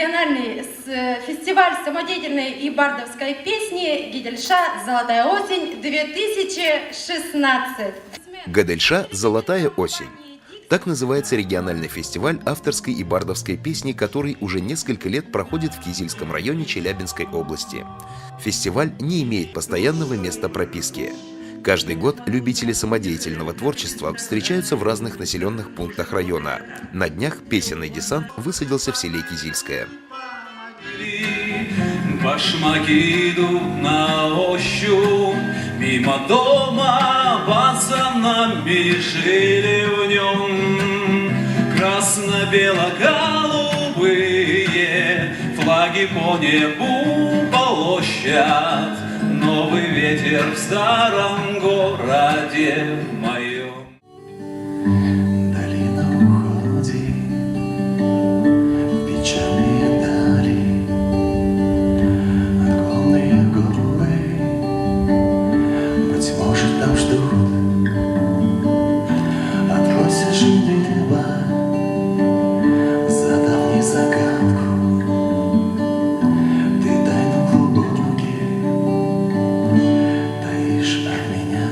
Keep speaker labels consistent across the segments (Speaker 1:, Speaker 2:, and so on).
Speaker 1: региональный фестиваль самодеятельной и бардовской песни «Гадельша. Золотая осень-2016».
Speaker 2: «Гадельша. Золотая осень». Так называется региональный фестиваль авторской и бардовской песни, который уже несколько лет проходит в Кизильском районе Челябинской области. Фестиваль не имеет постоянного места прописки. Каждый год любители самодеятельного творчества встречаются в разных населенных пунктах района. На днях песенный десант высадился в селе Кизильское.
Speaker 3: Башмаки идут на ощупь, мимо дома пацанами жили в нем. Красно-бело-голубые флаги по небу полощат. Новый ветер в старом городе моем.
Speaker 4: Долина уходит в печальные дали, огромные горы, быть может, там ждут. Откройся же небо, задав мне загадку, ты тайну глубокие таишь от меня.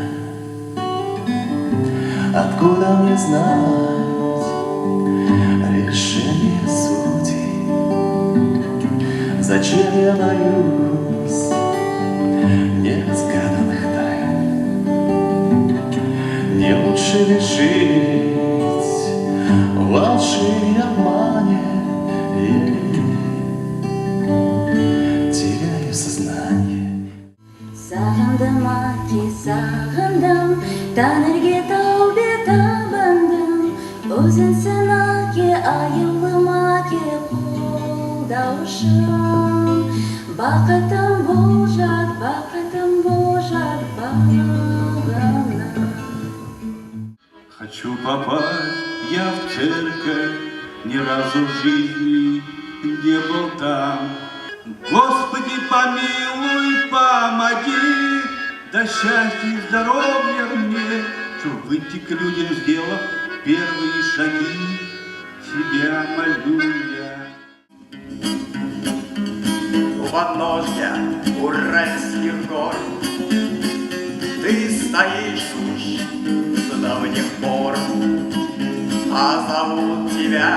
Speaker 4: Откуда мне знать решение судей? Зачем я боюсь неразгаданных тайн? Не лучше ли жить в лжи и обмане? Теряю сознание.
Speaker 5: Сағындым аки сағындым, тәңірге тәубе табындым. Өзіңсің аки, айылым аки, қолдаушым. Бақытым болжат бағына.
Speaker 6: Хочу попасть я в церковь, ни разу в жизни не был там. Господи, помилуй, помоги, да счастья и здоровья мне, чтоб выйти к людям, сделав первые шаги, тебя молю я.
Speaker 4: У подножья Уральских гор ты стоишь уж с давних пор, а зовут тебя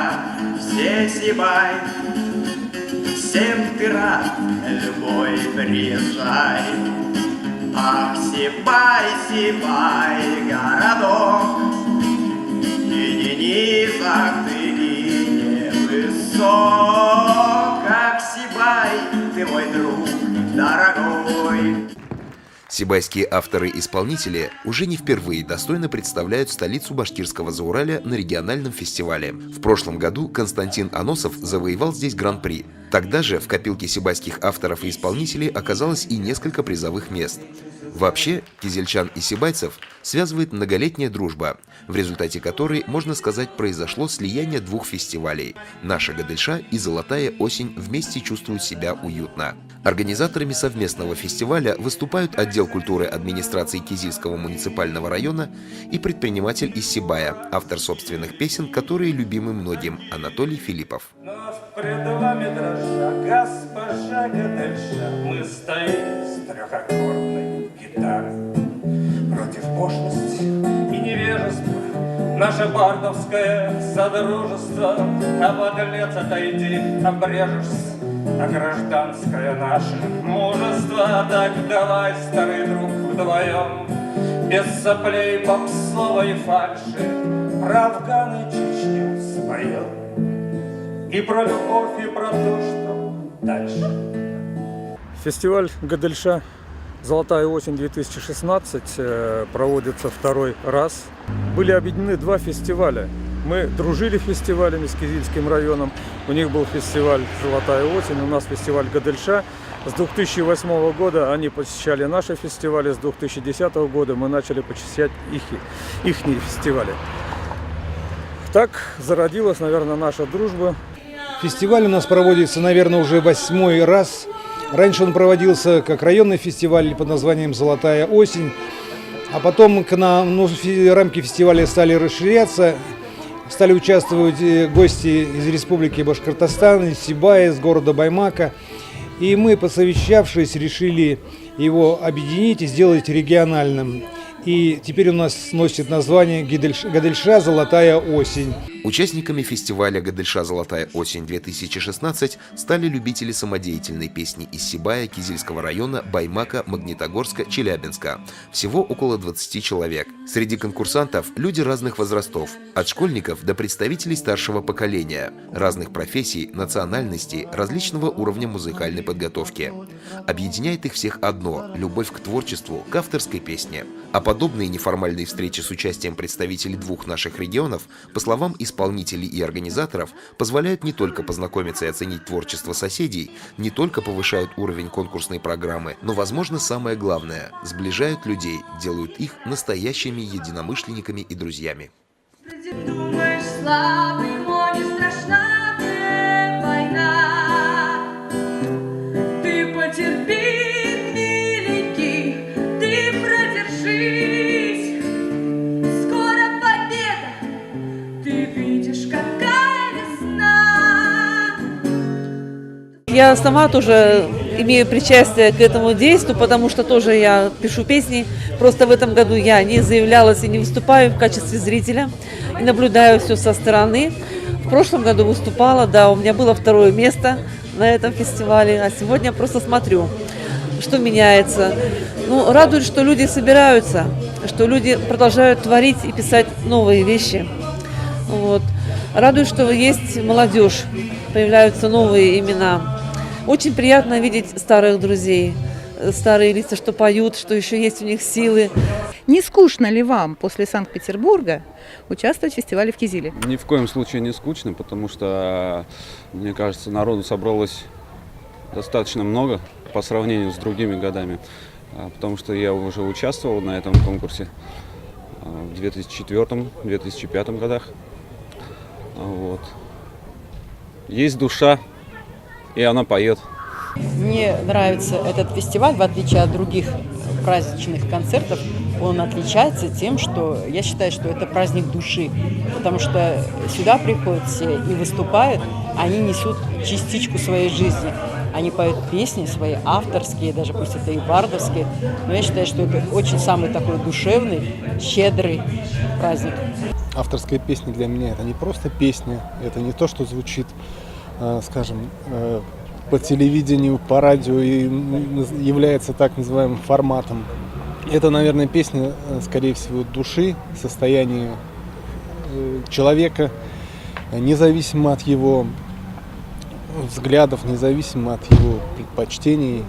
Speaker 4: все Сибай. Всем ты рад, любой приезжай. Ах, Сибай, Сибай, городок, и не низок ты, и не высок. Ах, Сибай, ты мой друг дорогой.
Speaker 2: Сибайские авторы-исполнители уже не впервые достойно представляют столицу башкирского Зауралья на региональном фестивале. В прошлом году Константин Аносов завоевал здесь гран-при. Тогда же в копилке сибайских авторов и исполнителей оказалось и несколько призовых мест. Вообще, кизельчан и сибайцев связывает многолетняя дружба, в результате которой, можно сказать, произошло слияние двух фестивалей. Наша Гадельша и Золотая осень вместе чувствуют себя уютно. Организаторами совместного фестиваля выступают отдел культуры администрации Кизильского муниципального района и предприниматель из Сибая, автор собственных песен, которые любимы многим, Анатолий Филиппов.
Speaker 3: Пред вами, дрожа, госпожа Гадельша, мы стоим с трехаккордной гитарой. Против пошлости и невежества наше бардовское содружество. А подлец, отойди, обрежешься, а гражданское наше мужество. Так давай, старый друг, вдвоем, без соплей, попсовой фальши, про Афган и Чечню споем. И про любовь, и про то, что дальше.
Speaker 7: Фестиваль «Гадельша. Золотая осень-2016» проводится второй раз. Были объединены два фестиваля. Мы дружили фестивалями с Кизильским районом. У них был фестиваль «Золотая осень», у нас фестиваль «Гадельша». С 2008 года они посещали наши фестивали, с 2010 года мы начали посещать их фестивали. Так зародилась, наверное, наша дружба.
Speaker 8: Фестиваль у нас проводится, наверное, уже 8-й раз. Раньше он проводился как районный фестиваль под названием «Золотая осень». А потом рамки фестиваля стали расширяться. стали участвовать гости из Республики Башкортостан, из Сибая, из города Баймака. И мы, посовещавшись, решили его объединить и сделать региональным. И теперь у нас носит название «Гадельша. Золотая осень».
Speaker 2: Участниками фестиваля «Гадельша. Золотая осень-2016» стали любители самодеятельной песни из Сибая, Кизильского района, Баймака, Магнитогорска, Челябинска. Всего около 20 человек. Среди конкурсантов люди разных возрастов, от школьников до представителей старшего поколения, разных профессий, национальностей, различного уровня музыкальной подготовки. Объединяет их всех одно – любовь к творчеству, к авторской песне. А подобные неформальные встречи с участием представителей двух наших регионов, по словам исполнителей и организаторов, позволяют не только познакомиться и оценить творчество соседей, не только повышают уровень конкурсной программы, но, возможно, самое главное – сближают людей, делают их настоящими единомышленниками и друзьями.
Speaker 5: Думаешь, славный, но не страшна мне война. Ты потерпи, миленький, ты продержись. Скоро победа, ты видишь, какая весна.
Speaker 9: Я сама тоже имею причастие к этому действию, потому что тоже я пишу песни. Просто в этом году я не заявлялась и не выступаю в качестве зрителя. И наблюдаю все со стороны. В прошлом году выступала, да, у меня было 2-е место на этом фестивале. А сегодня просто смотрю, что меняется. Ну, радует, что люди собираются, что люди продолжают творить и писать новые вещи. Вот. Радует, что есть молодежь, появляются новые имена. Очень приятно видеть старых друзей, старые лица, что поют, что еще есть у них силы.
Speaker 10: Не скучно ли вам после Санкт-Петербурга участвовать в фестивале в Кизиле?
Speaker 11: Ни в коем случае не скучно, потому что, мне кажется, народу собралось достаточно много по сравнению с другими годами. Потому что я уже участвовал на этом конкурсе в 2004-2005 годах. Вот. Есть душа, и она поет.
Speaker 12: Мне нравится этот фестиваль, в отличие от других праздничных концертов. Он отличается тем, что я считаю, что это праздник души, потому что сюда приходят все и выступают, они несут частичку своей жизни. Они поют песни свои, авторские, даже пусть это и бардовские, но я считаю, что это очень самый такой душевный, щедрый праздник.
Speaker 13: Авторская песня для меня — это не просто песня, это не то, что звучит, скажем, по телевидению, по радио и является так называемым форматом. Это, наверное, песня, скорее всего, души, состояния человека, независимо от его взглядов, независимо от его предпочтений,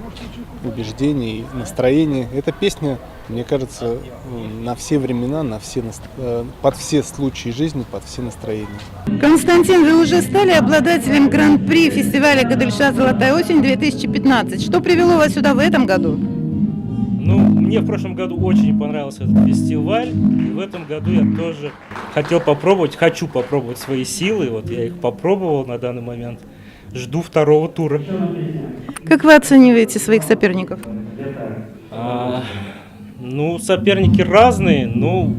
Speaker 13: убеждений, настроения. Эта песня, мне кажется, на все времена, под все случаи жизни, под все настроения.
Speaker 10: Константин, вы уже стали обладателем гран-при фестиваля «Гадельша. Золотая осень-2015». Что привело вас сюда в этом году?
Speaker 3: Ну, мне в прошлом году очень понравился этот фестиваль, и в этом году я тоже хочу попробовать свои силы, вот я их попробовал на данный момент, жду 2-го тура.
Speaker 10: Как вы оцениваете своих соперников?
Speaker 3: Ну, соперники разные, но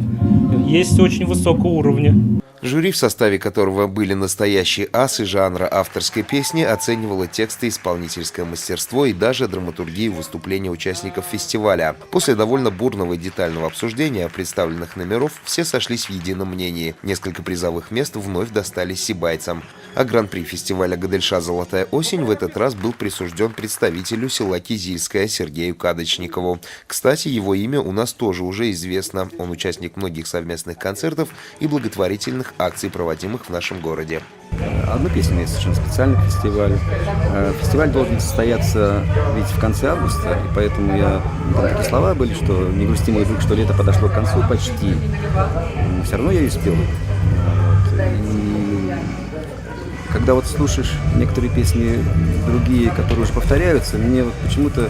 Speaker 3: есть очень высокого уровня.
Speaker 2: Жюри, в составе которого были настоящие асы жанра авторской песни, оценивало тексты, исполнительское мастерство и даже драматургию выступления участников фестиваля. После довольно бурного и детального обсуждения представленных номеров все сошлись в едином мнении. Несколько призовых мест вновь достались сибайцам. А гран-при фестиваля «Гадельша. Золотая осень» в этот раз был присужден представителю села Кизильское Сергею Кадочникову. Кстати, его имя у нас тоже уже известно. Он участник многих совместных концертов и благотворительных акций, проводимых в нашем городе.
Speaker 14: Одну песню есть совершенно специальный фестиваль. Фестиваль должен состояться ведь в конце августа, и поэтому там такие слова были, что «Не грусти, мой друг, что лето подошло к концу», почти. Но все равно я ее спел. И когда вот слушаешь некоторые песни другие, которые уже повторяются, мне вот почему-то,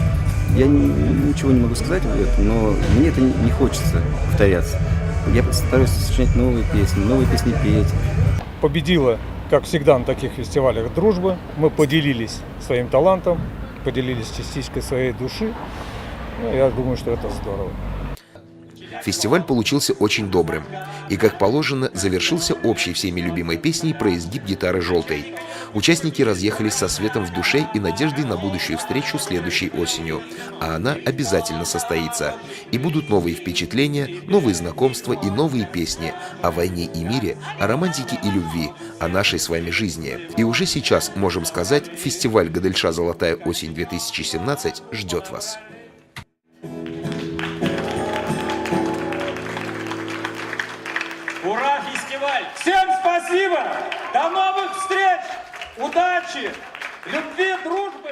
Speaker 14: я ничего не могу сказать об этом, но мне это не хочется повторяться. Я стараюсь сочинять новые песни петь.
Speaker 7: Победила, как всегда на таких фестивалях, дружба. Мы поделились своим талантом, поделились частичкой своей души. Ну, я думаю, что это здорово.
Speaker 2: Фестиваль получился очень добрым. И, как положено, завершился общей всеми любимой песней про изгиб гитары желтой. Участники разъехались со светом в душе и надеждой на будущую встречу следующей осенью. А она обязательно состоится. И будут новые впечатления, новые знакомства и новые песни о войне и мире, о романтике и любви, о нашей с вами жизни. И уже сейчас можем сказать, фестиваль «Гадельша. Золотая осень-2017» ждет вас.
Speaker 15: Ура, фестиваль! Всем спасибо! До новых встреч! Удачи! Любви, дружбы!